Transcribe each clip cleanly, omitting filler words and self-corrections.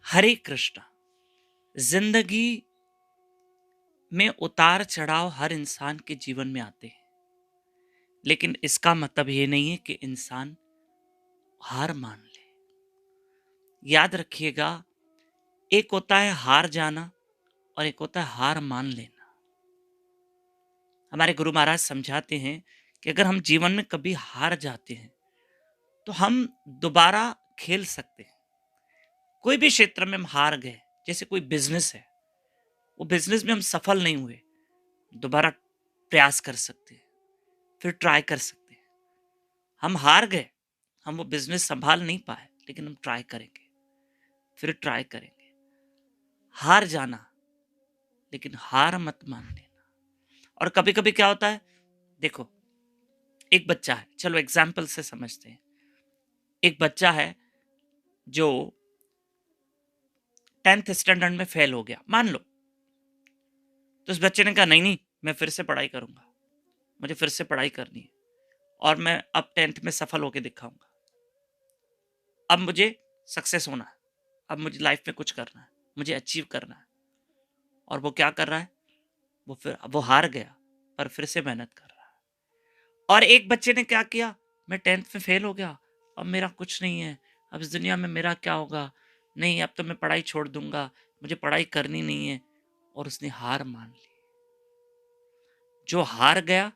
हरे कृष्ण। जिंदगी में उतार चढ़ाव हर इंसान के जीवन में आते हैं, लेकिन इसका मतलब ये नहीं है कि इंसान हार मान ले। याद रखिएगा, एक होता है हार जाना और एक होता है हार मान लेना। हमारे गुरु महाराज समझाते हैं कि अगर हम जीवन में कभी हार जाते हैं तो हम दोबारा खेल सकते हैं। कोई भी क्षेत्र में हम हार गए, जैसे कोई बिजनेस है, वो बिजनेस में हम सफल नहीं हुए, दोबारा प्रयास कर सकते हैं, फिर ट्राई कर सकते हैं। हम हार गए, हम वो बिजनेस संभाल नहीं पाए, लेकिन हम ट्राई करेंगे, फिर ट्राई करेंगे। हार जाना, लेकिन हार मत मान लेना। और कभी कभी क्या होता है, देखो, एक बच्चा है, चलो एग्जाम्पल से समझते हैं। एक बच्चा है जो 10th स्टैंडर्ड में फेल हो गया, मान लो। तो उस बच्चे ने कहा नहीं नहीं, मैं फिर से पढ़ाई करूंगा, मुझे फिर से पढ़ाई करनी है और मैं अब 10th में सफल होकर दिखाऊंगा। अब मुझे सक्सेस होना है, अब मुझे लाइफ में कुछ करना है, मुझे अचीव करना है। और वो क्या कर रहा है, वो हार गया, पर फिर से मेहनत कर रहा है। और एक बच्चे ने क्या किया, मैं 10th में फेल हो गया, अब मेरा कुछ नहीं है, अब इस दुनिया में मेरा क्या होगा, नहीं अब तो मैं पढ़ाई छोड़ दूंगा, मुझे पढ़ाई करनी नहीं है। और उसने हार मान ली। जो हार गया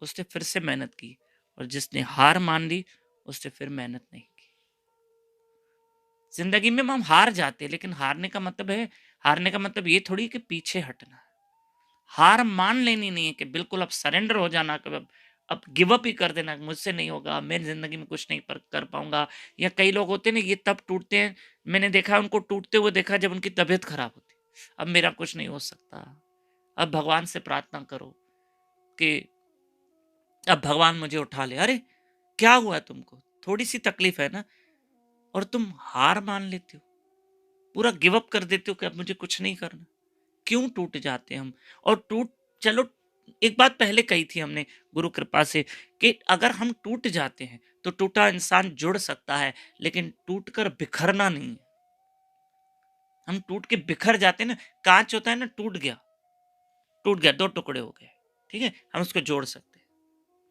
उसने फिर से मेहनत की, और जिसने हार मान ली उसने फिर मेहनत नहीं की। जिंदगी में हम हार जाते हैं, लेकिन हारने का मतलब ये थोड़ी कि पीछे हटना है। हार मान लेनी नहीं है कि बिल्कुल अब सरेंडर हो जाना, कि अब गिव अप ही कर देना, मुझसे नहीं होगा, मैं जिंदगी में कुछ नहीं कर पाऊंगा। या कई लोग होते हैं ना, ये तब टूटते हैं, मैंने देखा उनको टूटते हुए देखा जब उनकी तबीयत खराब होती। अब मेरा कुछ नहीं हो सकता। अब भगवान से प्रार्थना करो कि अब भगवान मुझे उठा ले। अरे क्या हुआ तुमको, थोड़ी सी तकलीफ है ना, और तुम हार मान लेते हो, पूरा गिव अप कर देते हो कि अब मुझे कुछ नहीं करना। क्यों टूट जाते हैं हम? और चलो, एक बात पहले कही थी हमने गुरु कृपा से, कि अगर हम टूट जाते हैं तो टूटा इंसान जुड़ सकता है, लेकिन टूटकर बिखरना नहीं है। हम टूट के बिखर जाते हैं ना, कांच होता है ना, टूट गया, दो टुकड़े हो गए, ठीक है, हम उसको जोड़ सकते हैं,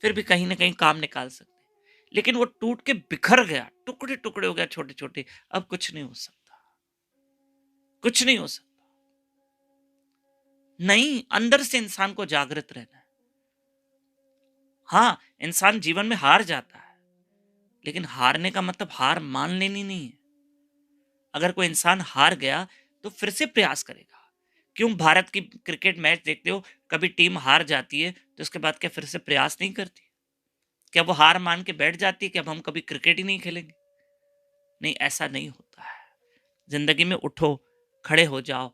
फिर भी कहीं ना कहीं काम निकाल सकते हैं। लेकिन वो टूट के बिखर गया, टुकड़े टुकड़े हो गया, छोटे छोटे, अब कुछ नहीं हो सकता, कुछ नहीं हो सकता। नहीं, अंदर से इंसान को जागृत रहना है। हाँ, इंसान जीवन में हार जाता है, लेकिन हारने का मतलब हार मान लेनी नहीं है। अगर कोई इंसान हार गया तो फिर से प्रयास करेगा। क्यों भारत की क्रिकेट मैच देखते हो, कभी टीम हार जाती है तो उसके बाद क्या फिर से प्रयास नहीं करती? क्या वो हार मान के बैठ जाती है कि अब हम कभी क्रिकेट ही नहीं खेलेंगे? नहीं, ऐसा नहीं होता है। जिंदगी में उठो, खड़े हो जाओ।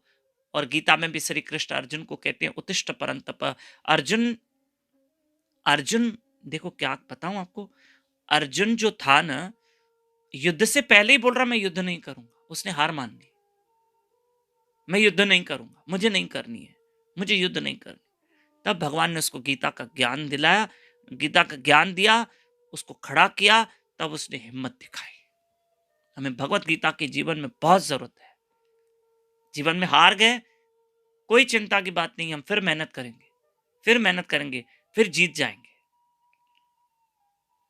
और गीता में भी श्री कृष्ण अर्जुन को कहते हैं उत्तिष्ठ परंतप। अर्जुन अर्जुन देखो, क्या बताऊं आपको, अर्जुन जो था ना, युद्ध से पहले ही बोल रहा मैं युद्ध नहीं करूंगा। उसने हार मान ली, मैं युद्ध नहीं करूंगा, मुझे नहीं करनी है, मुझे युद्ध नहीं करनी। तब भगवान ने उसको गीता का ज्ञान दिलाया, गीता का ज्ञान दिया, उसको खड़ा किया, तब उसने हिम्मत दिखाई। हमें भगवत गीता की जीवन में बहुत जरूरत है। जीवन में हार गए, कोई चिंता की बात नहीं, हम फिर मेहनत करेंगे, फिर मेहनत करेंगे, फिर जीत जाएंगे।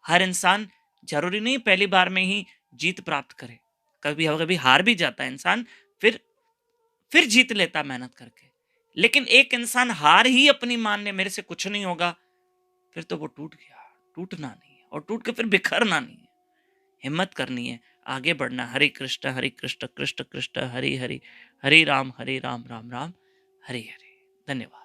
हर इंसान जरूरी नहीं पहली बार में ही जीत प्राप्त करे। कभी कभी हार भी जाता है इंसान, फिर जीत लेता मेहनत करके। लेकिन एक इंसान हार ही अपनी मान ले, मेरे से कुछ नहीं होगा, फिर तो वो टूट गया। टूटना नहीं है, और टूट के फिर बिखरना नहीं है। हिम्मत करनी है, आगे बढ़ना। हरे कृष्ण कृष्ण कृष्ण हरि हरि, हरे राम राम राम हरे हरे। धन्यवाद।